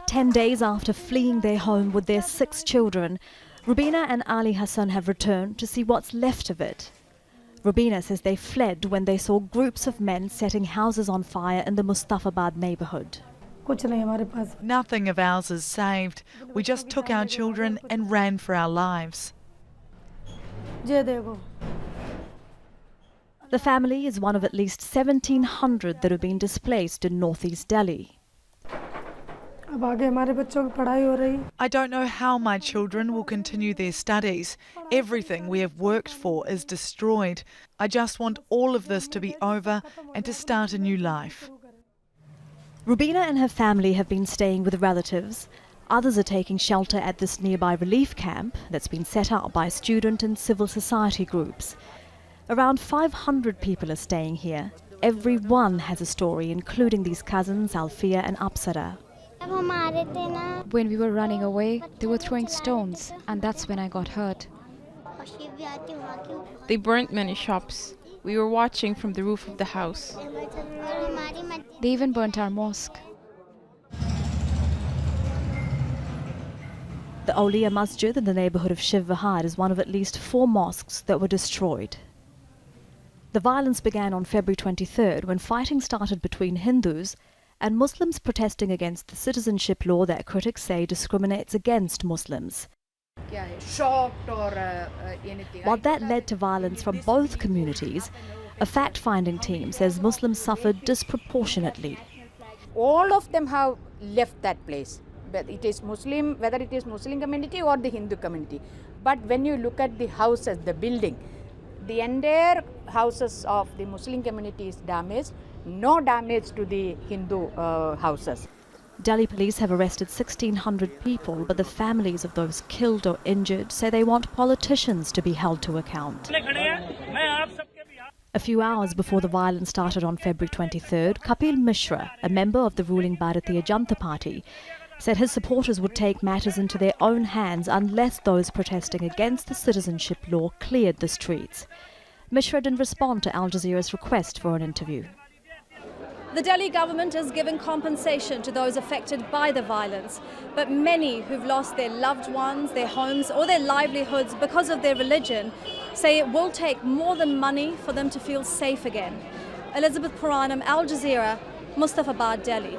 10 days after fleeing their home with their 6 children, Rubina and Ali Hassan have returned to see what's left of it. Rubina says they fled when they saw groups of men setting houses on fire in the Mustafabad neighbourhood. Nothing of ours is saved. We just took our children and ran for our lives. The family is one of at least 1,700 that have been displaced in northeast Delhi. I don't know how my children will continue their studies. Everything we have worked for is destroyed. I just want all of this to be over and to start a new life. Rubina and her family have been staying with relatives. Others are taking shelter at this nearby relief camp that's been set up by student and civil society groups. Around 500 people are staying here. Everyone has a story, including these cousins, Alfia and APSARA. When we were running away, they were throwing stones, and that's when I got hurt. They burnt many shops. We were watching from the roof of the house. They even burnt our mosque. The Awliya Masjid in the neighbourhood of Shiv Vihar is one of at least 4 mosques that were destroyed. The violence began on February 23rd when fighting started between Hindus and Muslims protesting against the citizenship law that critics say discriminates against Muslims. While that led to violence from both communities, a fact-finding team says Muslims suffered disproportionately. All of them have left that place, whether it is Muslim community or the Hindu community. But when you look at the houses, the building, the entire houses of the Muslim community is damaged. No damage to the Hindu houses. Delhi police have arrested 1,600 people, but the families of those killed or injured say they want politicians to be held to account. A few hours before the violence started on February 23rd, Kapil Mishra, a member of the ruling Bharatiya Janata Party, said his supporters would take matters into their own hands unless those protesting against the citizenship law cleared the streets. Mishra didn't respond to Al Jazeera's request for an interview. The Delhi government has given compensation to those affected by the violence, but many who've lost their loved ones, their homes or their livelihoods because of their religion say it will take more than money for them to feel safe again. Elizabeth Puranam, Al Jazeera, Mustafabad, Delhi.